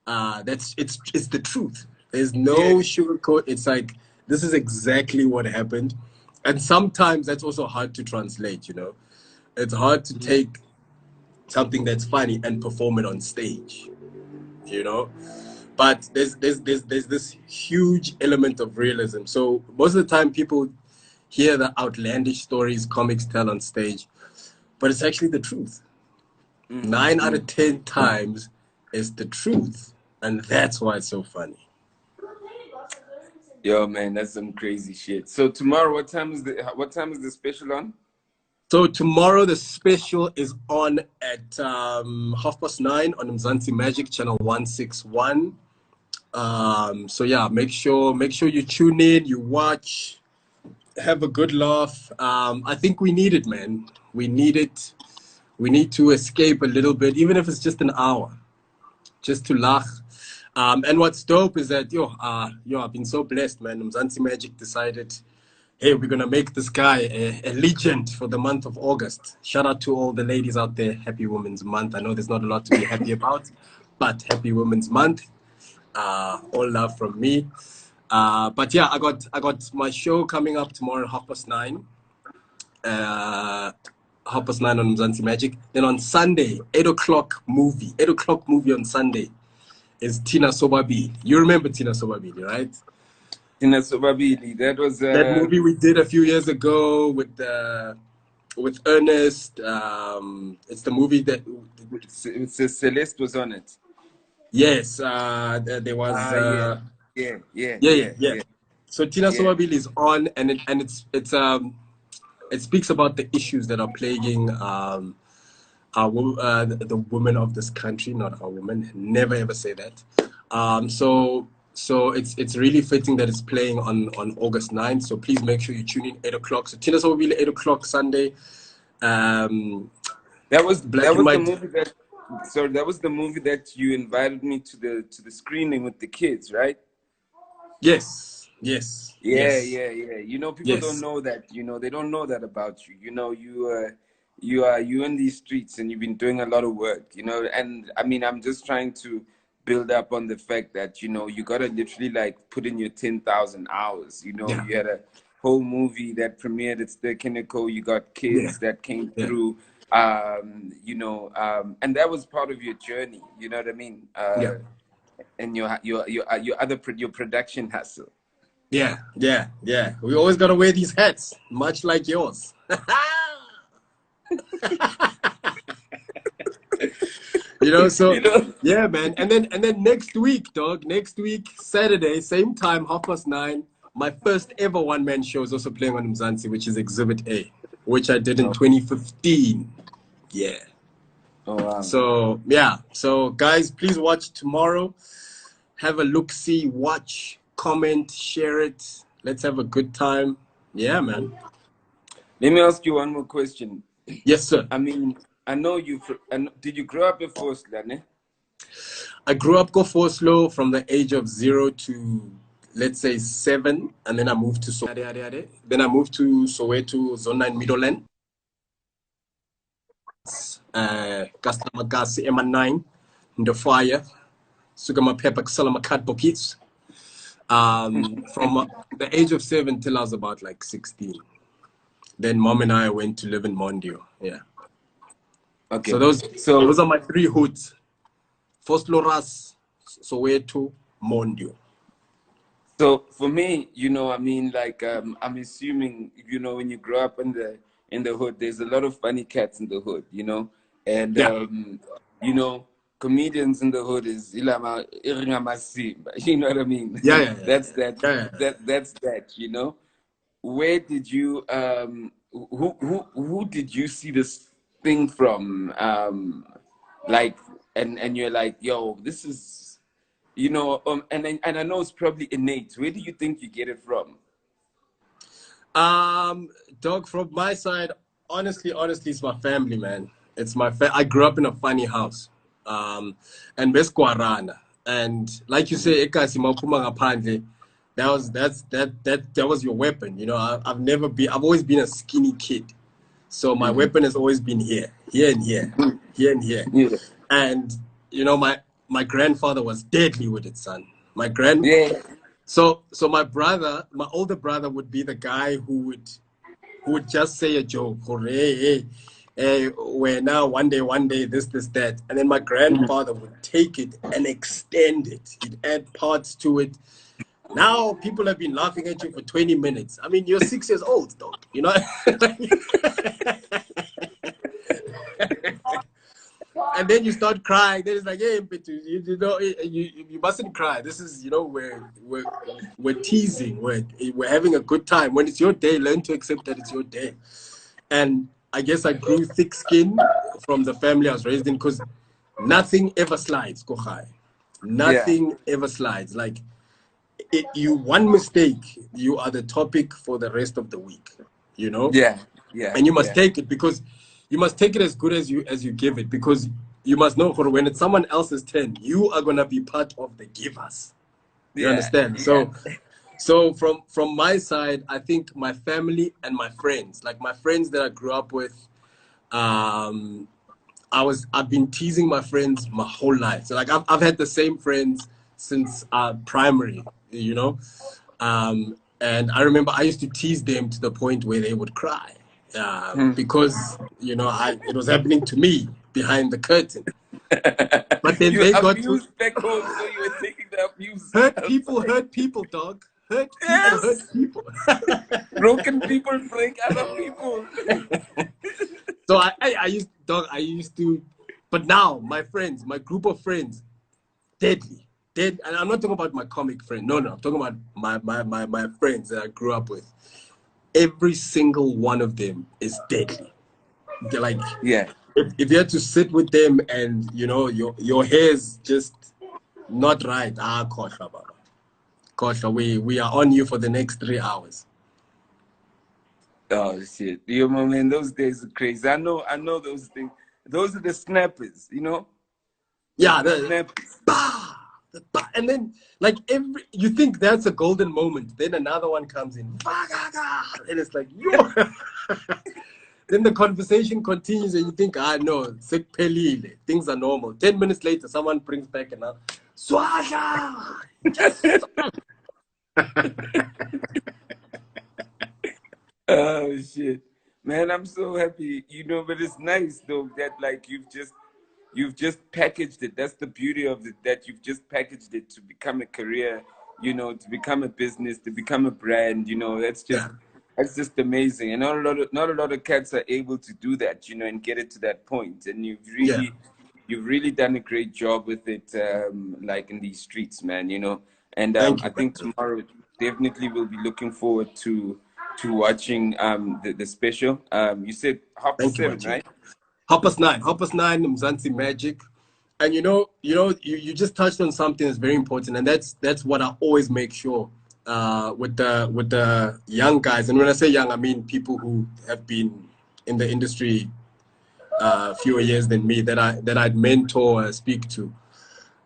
It's the truth. There's no sugarcoat. It's like, this is exactly what happened. And sometimes that's also hard to translate, you know. It's hard to take something that's funny and perform it on stage, you know. But there's this huge element of realism. So most of the time people hear the outlandish stories comics tell on stage, but it's actually the truth. 9 out of 10 times is the truth, and that's why it's so funny. Yo, man, that's some crazy shit. So tomorrow, what time is the special on? So tomorrow the special is on at 9:30 on Mzansi Magic channel 161. So yeah, make sure you tune in, you watch, have a good laugh. I think we need it, man. We need it. We need to escape a little bit, even if it's just an hour, just to laugh. And what's dope is that I've been so blessed, man. Mzansi Magic decided, hey, we're gonna make this guy a legend for the month of August. Shout out to all the ladies out there. Happy Women's Month. I know there's not a lot to be happy about, but happy Women's Month. All love from me. But yeah, I got my show coming up tomorrow, 9:30. 9:30 on Mzansi Magic. Then on Sunday, 8:00 movie. 8:00 movie on Sunday is Tina Sobabili. You remember Tina Sobabili, right? Tina Sobabili. That was that movie we did a few years ago with Ernest. It's the movie that Celeste was on it. Yes, there was. Yeah. So Tina Sobabili is on, and it speaks about the issues that are plaguing the women of this country, not our women. Never ever say that. So it's really fitting that it's playing on August 9th. So please make sure you tune in 8:00. So Tina Sobabili 8:00 Sunday. That was the movie that you invited me to the screening with the kids, right? Yes. Yeah. You know, people don't know that. You know, they don't know that about you. You know, you in these streets and you've been doing a lot of work. You know, and I mean, I'm just trying to build up on the fact that, you know, you gotta literally like put in your 10,000 hours. You know, you had a whole movie that premiered at the Kinnico. You got kids that came through. You know, and that was part of your journey. You know what I mean? And your production hustle. Yeah. We always gotta wear these hats, much like yours. You know, so yeah, man. And then next week, dog. Next week, Saturday, same time, 9:30. My first ever one-man show is also playing on Mzansi, which is Exhibit A, which I did in 2015. Yeah. Oh wow. So yeah. So guys, please watch tomorrow. Have a look-see, watch, comment, share it. Let's have a good time. Yeah, man. Let me ask you one more question. Yes, sir. I mean, I know did you grow up in Forsla? I grew up Kofoslo from the age of 0 to, let's say, 7, and then I moved to Soweto. Then I moved to Soweto, Zone 9 Middleland. Kastamagasi M9, in the fire. Sugama Pepper Salama Cat Bokits. From the age of 7 till I was about like 16. Then mom and I went to live in Mondio. Yeah. Okay. So those are my 3 hoods. First Loras, Soweto, Mondio. So for me, I mean, like, I'm assuming, when you grow up in the hood, there's a lot of funny cats in the hood, and Yeah, you know, comedians in the hood is Irama Simba, you know what I mean? yeah, yeah, yeah, That's that, yeah, yeah. that's that. Where did you who did you see this thing from? Like, and you're like, yo, this is, and I know it's probably innate. Where do you think you get it from? Dog, from my side, honestly, it's my family, man. It's I grew up in a funny house. And Besquarana. And like you say, Ekasi Mapuma Ngaphandle, that was your weapon. I've always been a skinny kid. So my weapon has always been here and here, here and here. Yeah, And my grandfather was deadly with it, son. yeah. So my older brother would be the guy who would just say a joke, or hey, where now one day, this, that. And then my grandfather would take it and extend it. He'd add parts to it. Now people have been laughing at you for 20 minutes. I mean, you're 6 years old, dog. And then you start crying. Then it's like, hey, Mpitu, you mustn't cry. This is, we're teasing. We're having a good time. When it's your day, learn to accept that it's your day. And I guess I grew thick skin from the family I was raised in, because nothing ever slides, Kohai. Yeah, Nothing ever slides. Like, one mistake, you are the topic for the rest of the week, yeah, yeah, and you must yeah, take it, because you must take it as good as you give it, because you must know, for when it's someone else's turn, you are gonna be part of the givers. You yeah, understand? yeah. So from my side, I think my family and my friends, like my friends that I grew up with, um, I've been teasing my friends my whole life. So like I've had the same friends since primary, and I remember I used to tease them to the point where they would cry, because it was happening to me behind the curtain. But then You they got to abused back home, so you were taking the abuse outside. hurt people, dog. Hurt Yes, people. broken people break other people. So I used to, but now my friends, my group of friends, deadly, dead. And I'm not talking about my comic friend. No, I'm talking about my friends that I grew up with. Every single one of them is deadly. They're like, Yeah. if you had to sit with them and your hair's just not right, Kosha, Baba. Kosha, we are on you for the next 3 hours. Oh shit. You know, man, those days are crazy. I know those things. Those are the snappers, Yeah, the snappers. bah, and then like you think that's a golden moment, then another one comes in, and it's like yo. Then the conversation continues, and you think, no, things are normal. 10 minutes later, someone brings back another Swasha. Yes. Oh shit. Man, I'm so happy, but it's nice though that like you've just packaged it. That's the beauty of it, that you've just packaged it to become a career, to become a business, to become a brand, Yeah, that's just amazing. And not a lot of cats are able to do that, and get it to that point. And yeah. you've really done a great job with it, like in these streets, man, And Thank I you, think brother. tomorrow definitely will be looking forward to watching the special. You said half past Thank you, seven, Magic. right? Half past nine, Mzansi Magic. And you just touched on something that's very important, and that's what I always make sure with the young guys. And when I say young, I mean people who have been in the industry fewer years than me, that I'd mentor or speak to.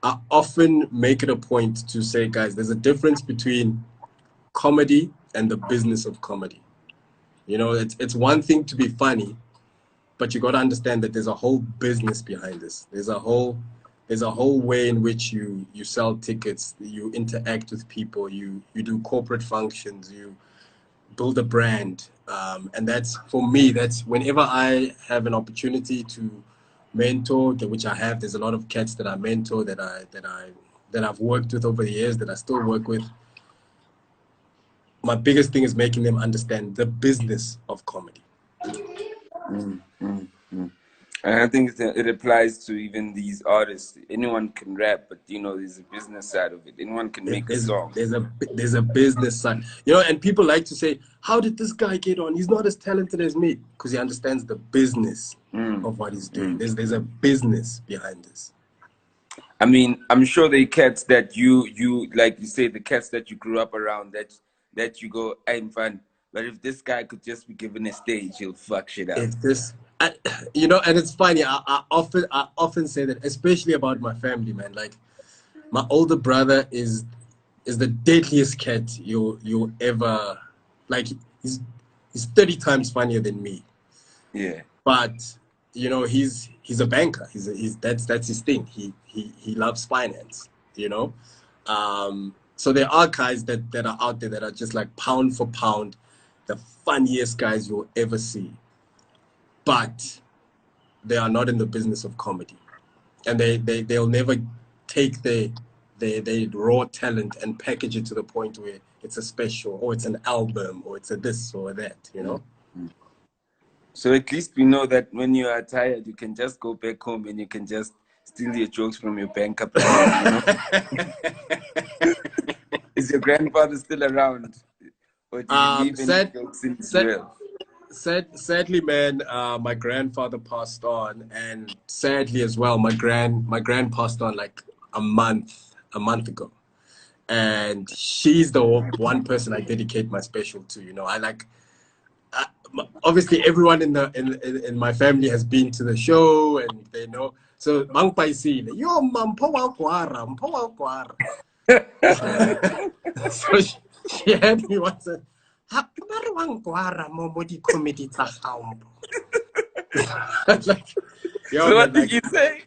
I often make it a point to say, guys, there's a difference between comedy and the business of comedy. It's one thing to be funny, but you got to understand that there's a whole business behind this. There's a whole way in which you sell tickets, you interact with people, you do corporate functions, you build a brand, and that's, for me, that's whenever I have an opportunity to mentor, which I have. There's a lot of cats that I mentor, that I've worked with over the years, that I still work with. my biggest thing is making them understand the business of comedy. And I think it applies to even these artists. Anyone can rap, but you know, there's a business side of it. Anyone can make a song. There's a business side, you know, and people like to say, how did this guy get on? He's not as talented as me, because he understands the business of what he's doing. There's a business behind this. I mean, I'm sure the cats that you like you say, the cats that you grew up around, that you go, I'm fun. But if this guy could just be given a stage, he'll fuck shit up. If this, you know, and it's funny. I often say that, especially about my family, man. Like, my older brother is the deadliest cat you'll ever, like. He's 30 times funnier than me. Yeah. But you know, he's a banker. That's his thing. He loves finance. You know, so there are guys that are out there that are just like pound for pound the funniest guys you'll ever see. But they are not in the business of comedy, and they'll never take their raw talent and package it to the point where it's a special or it's an album or it's a this or that, you know. So at least we know that when you are tired, you can just go back home and you can just steal your jokes from your banker plan, you know? Is your grandfather still around, or do you leave any jokes in Israel? Sadly, man, my grandfather passed on, and sadly as well, my grand passed on like a month ago, and she's the one person I dedicate my special to. You know, obviously everyone in my family has been to the show and they know. So Mang Paisile, yo Mpho Popps. So she had me once. Like, yo, so what did you say?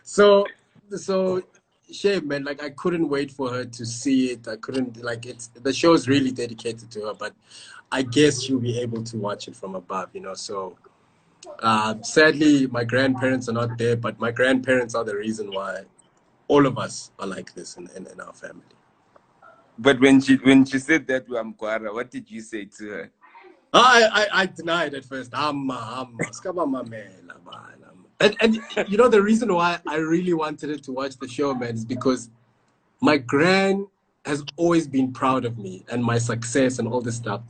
So shame, man. Like, I couldn't wait for her to see it. I couldn't, like, the show is really dedicated to her, but I guess she'll be able to watch it from above, you know. So sadly, my grandparents are not there, but my grandparents are the reason why all of us are like this in our family. But when she said that to Amkwara, what did you say to her? I denied at first. And you know, the reason why I really wanted her to watch the show, man, is because my gran has always been proud of me and my success and all this stuff.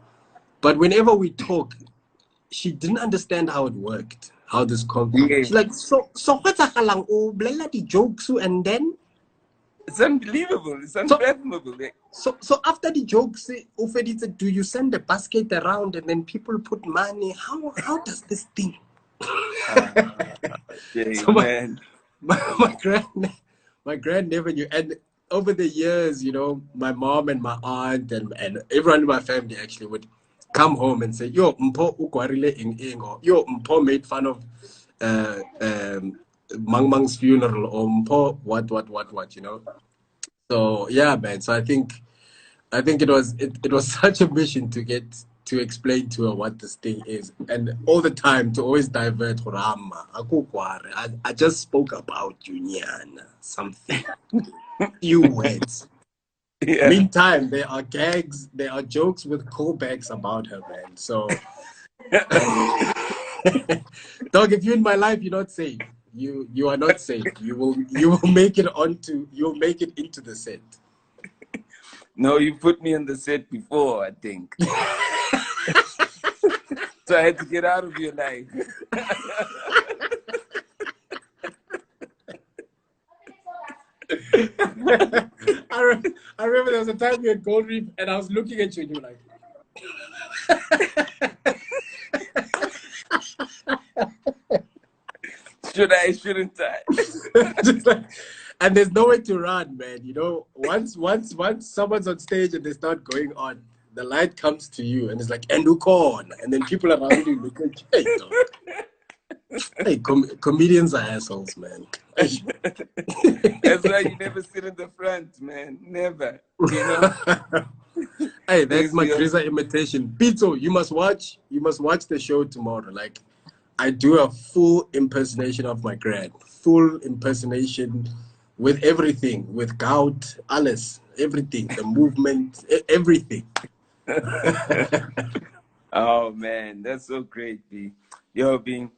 But whenever we talk, she didn't understand how it worked, how this She's like, so what's a halang? Oh, the jokes, and then it's unbelievable. It's unfathomable. So after the jokes, do you send the basket around and then people put money? How does this thing? So man. my grand never knew. And over the years, you know, my mom and my aunt and everyone in my family actually would come home and say, yo, Mpho ukwarile or yo, Mpho made fun of Mang's funeral, or Mpho what, you know. So yeah, man. So I think it was such a mission to explain to her what this thing is, and all the time to always divert. I just spoke about Juniana something. You words. Yeah. Meantime, there are gags, there are jokes with callbacks about her, man. So, dog, if you're in my life, you're not safe. You are not safe. You will make it you'll make it into the set. No, you put me on the set before, I think. So I had to get out of your life. I remember there was a time we had Gold Reef and I was looking at you and you were like, should I, shouldn't I? Just like, and there's no way to run, man. You know, once someone's on stage and they start going on, the light comes to you and it's like, and then people around you look at you. Hey, dog. Hey, comedians are assholes, man. That's why you never sit in the front, man. Never. You know? Hey, that's my Grisa imitation. Pizzo, you must watch the show tomorrow. Like, I do a full impersonation of my grand. Full impersonation with everything, with gout, alles, everything, the movement, everything. Oh man, that's so great, B. Yo, B,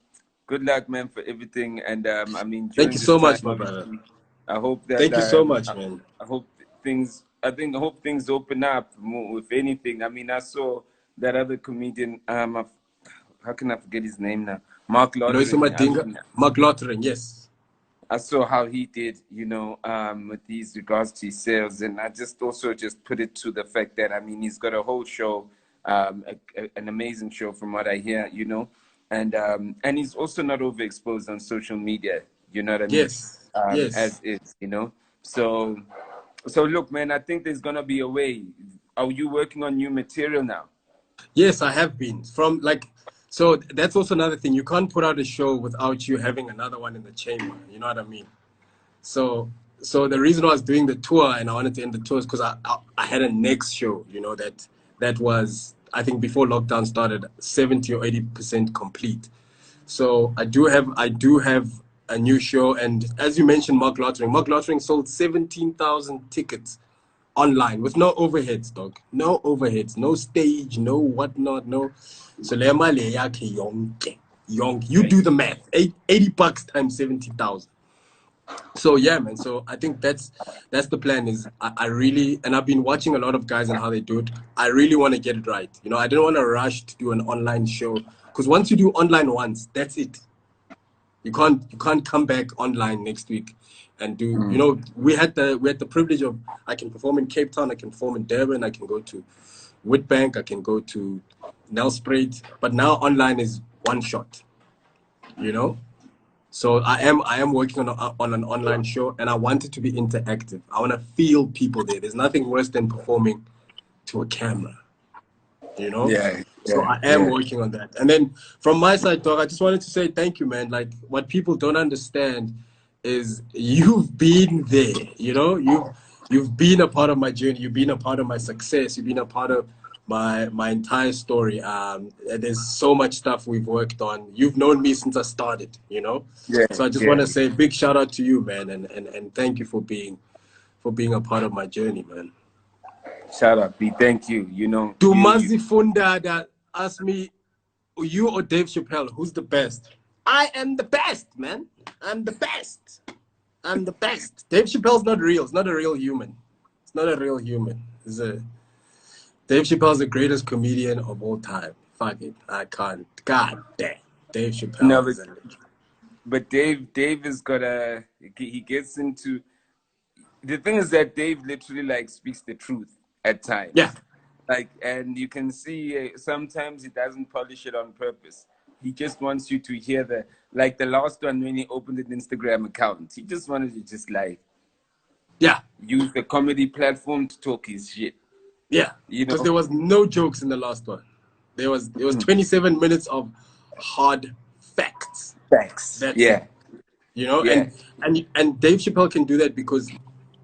good luck, man, for everything. And I mean, Thank during you this so time, much, my brother. obviously, I hope that Thank you so much, man. I hope things. I hope things open up more. With anything, I mean, I saw that other comedian. How can I forget his name now? Mark Loiso Lottering. I Madinga, mean, Mark Lottering, yes. I saw how he did, you know, with these regards to his sales, and I just also just put it to the fact that I mean he's got a whole show, an amazing show from what I hear, you know, and he's also not overexposed on social media, you know what I mean, Yes, yes. as is, you know. So look, man, I think there's gonna be a way. Are you working on new material now? Yes, I have been. So that's also another thing. You can't put out a show without you having another one in the chamber. You know what I mean? So the reason I was doing the tour and I wanted to end the tour is because I had a next show, you know, that was, I think before lockdown started, 70 or 80% complete. So I do have a new show, and as you mentioned, Mark Lottering sold 17,000 tickets online with no overheads, dog. No overheads, no stage, no whatnot, no. So le mali yakhe yonke. You do the math. $80 times 70,000. So yeah, man. So I think that's the plan. Is I really, and I've been watching a lot of guys and how they do it. I really want to get it right. You know, I didn't want to rush to do an online show, because once you do online once, that's it. You can't come back online next week and do. You know, we had the privilege of, I can perform in Cape Town, I can perform in Durban, I can go to Witbank, I can go to Nelspruit, but now online is one shot. You know. So I am working on an online show, and I want it to be interactive. I want to feel people there. There's nothing worse than performing to a camera, you know? So I am working on that. And then from my side, dog, I just wanted to say thank you, man. Like, what people don't understand is you've been there, you know? You've been a part of my journey. You've been a part of my success. You've been a part of my entire story. There's so much stuff we've worked on. You've known me since I started, you know? So I just want to say big shout out to you, man, and thank you for being a part of my journey, man. Shout out, B. Thank you. You know, Dumazi Funda that asked me, you or Dave Chappelle, who's the best? I am the best, man. I'm the best. I'm the best. Dave Chappelle's not real. It's not a real human. It's not a real human. Dave Chappelle's the greatest comedian of all time. Fuck it. I can't. God damn. Dave Chappelle. No, but Dave is he gets into, the thing is that Dave literally like speaks the truth at times. Yeah. Like, and you can see sometimes he doesn't polish it on purpose. He just wants you to hear the last one when he opened an Instagram account. He just wanted to just like, yeah, use the comedy platform to talk his shit. Yeah, you know, because there was no jokes in the last one. It was 27 minutes of hard facts. That's it. You know, and Dave Chappelle can do that because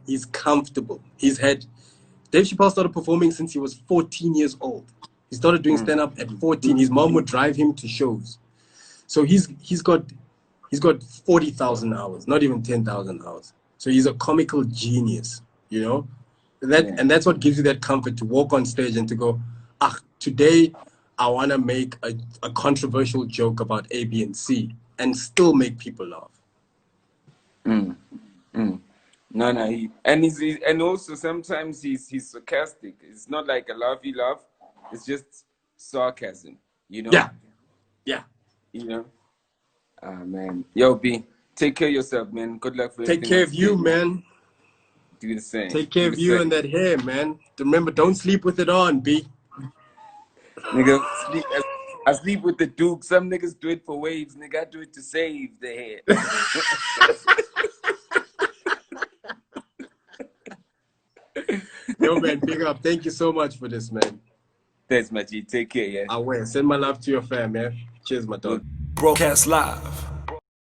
he's comfortable. Dave Chappelle started performing since he was 14 years old. He started doing stand-up at 14. His mom would drive him to shows. So he's got 40,000 hours, not even 10,000 hours. So he's a comical genius, you know? And that's what gives you that comfort to walk on stage and to go, today I want to make a controversial joke about A, B, and C and still make people laugh. No, and also sometimes he's sarcastic. It's not like a laughy laugh. It's just sarcasm, you know? Yeah. You know? Man. Yo, B, take care of yourself, man. Good luck for everything. Take care of you, man. Do the same. Take care of you and that hair, man. Remember, don't sleep with it on, B. Nigga, I sleep with the Duke. Some niggas do it for waves. Nigga, I do it to save the hair. Yo, man, big up. Thank you so much for this, man. Thanks, my G. Take care, yeah. I will. Send my love to your fam, man. Cheers, my dog. Broadcast live